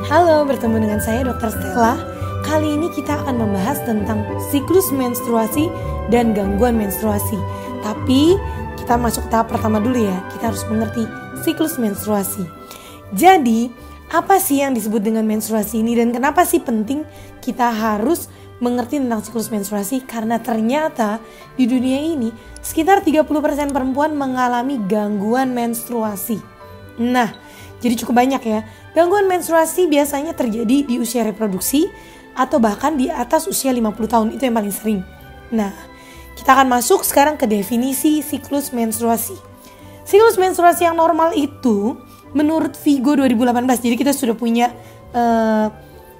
Halo, bertemu dengan saya Dr. Stella. Kali ini kita akan membahas tentang siklus menstruasi dan gangguan menstruasi. Tapi kita masuk tahap pertama dulu ya. Kita harus mengerti siklus menstruasi. Jadi, apa sih yang disebut dengan menstruasi ini dan kenapa sih penting kita harus mengerti tentang siklus menstruasi? Karena ternyata di dunia ini sekitar 30% perempuan mengalami gangguan menstruasi. Nah, jadi cukup banyak ya. Gangguan menstruasi biasanya terjadi di usia reproduksi atau bahkan di atas usia 50 tahun. Itu yang paling sering. Nah, kita akan masuk sekarang ke definisi siklus menstruasi. Siklus menstruasi yang normal itu menurut Vigo 2018. Jadi kita sudah punya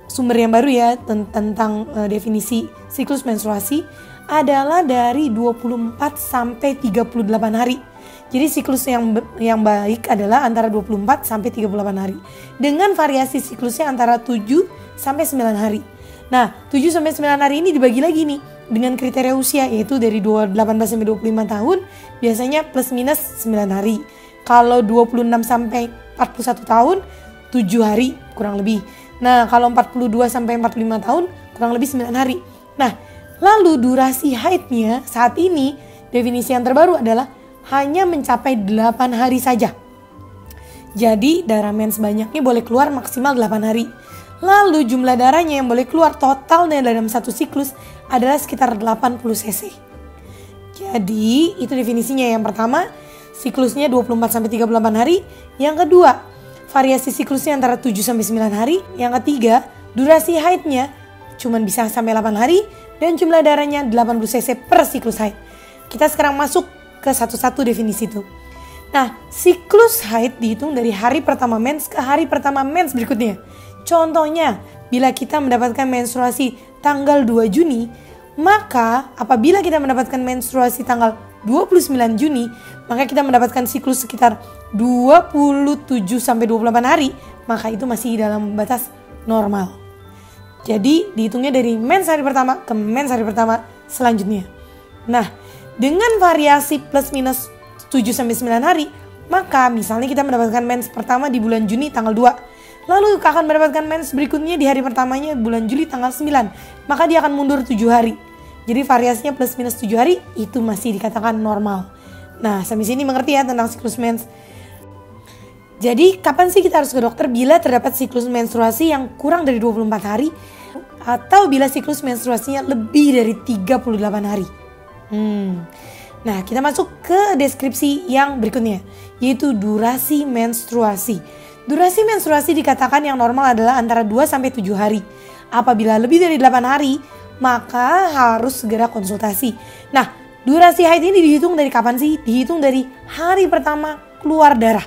sumber yang baru ya tentang definisi siklus menstruasi adalah dari 24 sampai 38 hari. Jadi siklus yang baik adalah antara 24 sampai 38 hari. Dengan variasi siklusnya antara 7 sampai 9 hari. Nah, 7 sampai 9 hari ini dibagi lagi nih dengan kriteria usia, yaitu dari 18 sampai 25 tahun biasanya plus minus 9 hari. Kalau 26 sampai 41 tahun 7 hari kurang lebih. Nah, kalau 42 sampai 45 tahun kurang lebih 9 hari. Nah, lalu durasi haidnya saat ini definisi yang terbaru adalah hanya mencapai 8 hari saja. Jadi darah mens banyaknya boleh keluar maksimal 8 hari. Lalu jumlah darahnya yang boleh keluar totalnya dalam satu siklus adalah sekitar 80 cc. Jadi itu definisinya. Yang pertama, siklusnya 24 sampai 38 hari. Yang kedua, variasi siklusnya antara 7 sampai 9 hari. Yang ketiga, durasi haidnya cuma bisa sampai 8 hari dan jumlah darahnya 80 cc per siklus haid. Kita sekarang masuk ke satu-satu definisi itu. Nah, siklus haid dihitung dari hari pertama mens ke hari pertama mens berikutnya. Contohnya, bila kita mendapatkan menstruasi tanggal 2 Juni, maka apabila kita mendapatkan menstruasi tanggal 29 Juni, maka kita mendapatkan siklus sekitar 27 sampai 28 hari, maka itu masih dalam batas normal. Jadi, dihitungnya dari mens hari pertama ke mens hari pertama selanjutnya. Nah, dengan variasi plus minus 7 sampai 9 hari, maka misalnya kita mendapatkan mens pertama di bulan Juni tanggal 2. Lalu akan mendapatkan mens berikutnya di hari pertamanya bulan Juli tanggal 9. Maka dia akan mundur 7 hari. Jadi variasinya plus minus 7 hari itu masih dikatakan normal. Nah, sampai sini mengerti ya tentang siklus mens. Jadi kapan sih kita harus ke dokter bila terdapat siklus menstruasi yang kurang dari 24 hari atau bila siklus menstruasinya lebih dari 38 hari? Nah, kita masuk ke deskripsi yang berikutnya, yaitu durasi menstruasi. Durasi menstruasi dikatakan yang normal adalah antara 2 sampai 7 hari. Apabila lebih dari 8 hari, maka harus segera konsultasi. Nah, durasi haid ini dihitung dari kapan sih? Dihitung dari hari pertama keluar darah.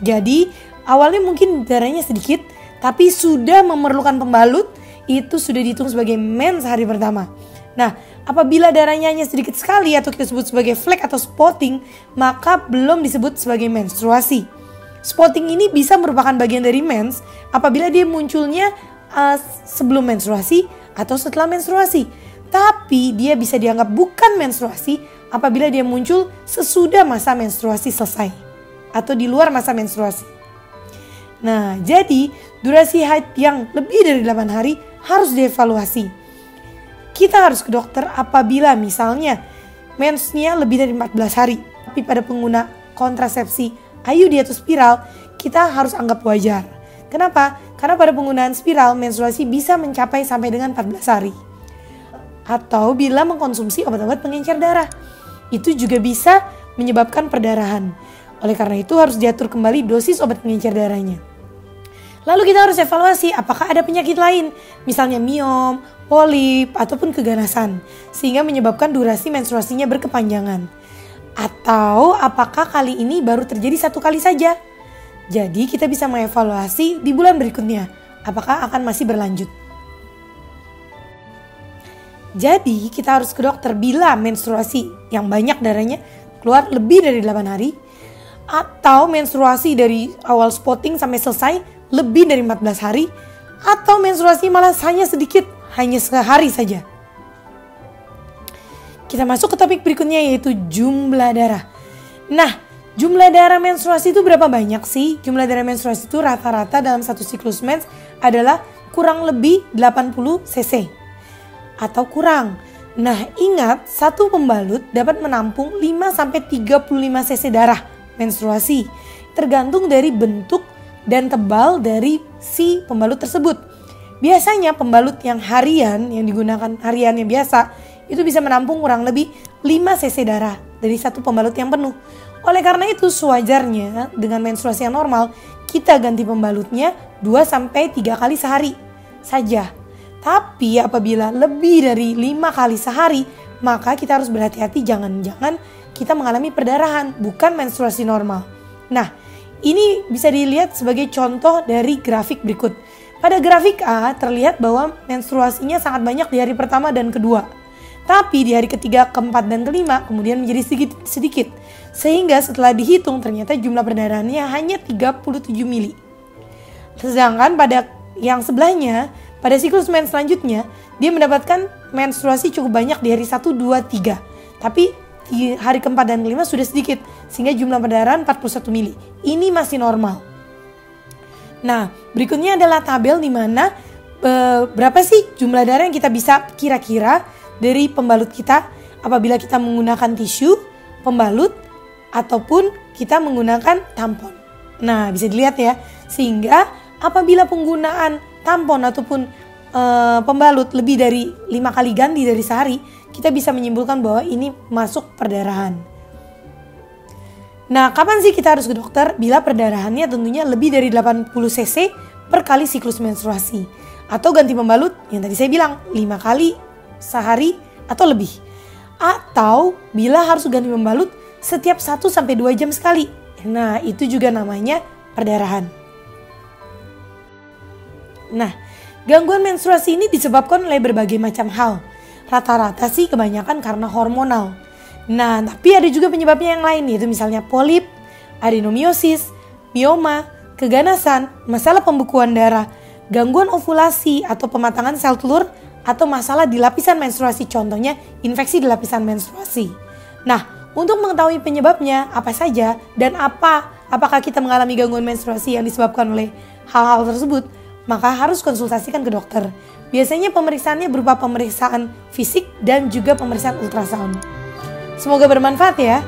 Jadi, awalnya mungkin darahnya sedikit, tapi sudah memerlukan pembalut, itu sudah dihitung sebagai mens hari pertama. Nah, apabila darahnya hanya sedikit sekali atau kita sebut sebagai flek atau spotting, maka belum disebut sebagai menstruasi. Spotting ini bisa merupakan bagian dari mens apabila dia munculnya sebelum menstruasi atau setelah menstruasi. Tapi dia bisa dianggap bukan menstruasi apabila dia muncul sesudah masa menstruasi selesai atau di luar masa menstruasi. Nah, jadi durasi haid yang lebih dari 8 hari harus dievaluasi. Kita harus ke dokter apabila misalnya mensnya lebih dari 14 hari. Tapi pada pengguna kontrasepsi IUD atau spiral, kita harus anggap wajar. Kenapa? Karena pada penggunaan spiral, menstruasi bisa mencapai sampai dengan 14 hari. Atau bila mengkonsumsi obat-obat pengencer darah, itu juga bisa menyebabkan perdarahan. Oleh karena itu harus diatur kembali dosis obat pengencer darahnya. Lalu kita harus evaluasi apakah ada penyakit lain, misalnya miom, polip, ataupun keganasan, sehingga menyebabkan durasi menstruasinya berkepanjangan. Atau apakah kali ini baru terjadi 1 kali saja. Jadi kita bisa mengevaluasi di bulan berikutnya, apakah akan masih berlanjut. Jadi kita harus ke dokter bila menstruasi yang banyak darahnya keluar lebih dari 8 hari, atau menstruasi dari awal spotting sampai selesai lebih dari 14 hari, atau menstruasi malah hanya sedikit, hanya sehari saja. Kita masuk ke topik berikutnya, yaitu jumlah darah. Nah, Jumlah darah menstruasi itu berapa banyak sih? Jumlah darah menstruasi itu rata-rata dalam satu siklus mens adalah kurang lebih 80 cc atau kurang. Nah, ingat satu pembalut dapat menampung 5-35 cc darah menstruasi, tergantung dari bentuk dan tebal dari si pembalut tersebut. Biasanya pembalut yang harian, yang digunakan harian yang biasa, itu bisa menampung kurang lebih 5 cc darah dari satu pembalut yang penuh. Oleh karena itu sewajarnya dengan menstruasi yang normal kita ganti pembalutnya 2-3 kali sehari saja. Tapi apabila lebih dari 5 kali sehari maka kita harus berhati-hati, jangan-jangan kita mengalami perdarahan bukan menstruasi normal. Nah, ini bisa dilihat sebagai contoh dari grafik berikut. Pada grafik A terlihat bahwa menstruasinya sangat banyak di hari pertama dan kedua. Tapi di hari ketiga, keempat, dan kelima kemudian menjadi sedikit. Sehingga setelah dihitung ternyata jumlah perdarahannya hanya 37 mili. Sedangkan pada yang sebelahnya, pada siklus mens selanjutnya, dia mendapatkan menstruasi cukup banyak di hari 1, 2, 3. Tapi di hari keempat dan kelima sudah sedikit. Sehingga jumlah perdarahan 41 mili. Ini masih normal. Nah, berikutnya adalah tabel di mana berapa sih jumlah darah yang kita bisa kira-kira dari pembalut kita apabila kita menggunakan tisu, pembalut, ataupun kita menggunakan tampon. Nah, bisa dilihat ya. Sehingga apabila penggunaan tampon ataupun pembalut lebih dari 5 kali ganti dari sehari, kita bisa menyimpulkan bahwa ini masuk perdarahan. Nah, kapan sih kita harus ke dokter? Bila perdarahannya tentunya lebih dari 80 cc per kali siklus menstruasi. Atau ganti pembalut yang tadi saya bilang 5 kali sehari atau lebih. Atau bila harus ganti pembalut setiap 1-2 jam sekali. Nah, itu juga namanya perdarahan. Nah, gangguan menstruasi ini disebabkan oleh berbagai macam hal. Rata-rata sih kebanyakan karena hormonal. Nah, tapi ada juga penyebabnya yang lain, yaitu misalnya polip, adenomiosis, mioma, keganasan, masalah pembekuan darah, gangguan ovulasi atau pematangan sel telur, atau masalah di lapisan menstruasi, contohnya infeksi di lapisan menstruasi. Nah, untuk mengetahui penyebabnya apa saja dan apakah kita mengalami gangguan menstruasi yang disebabkan oleh hal-hal tersebut, maka harus konsultasikan ke dokter. Biasanya pemeriksaannya berupa pemeriksaan fisik dan juga pemeriksaan ultrasound. Semoga bermanfaat ya.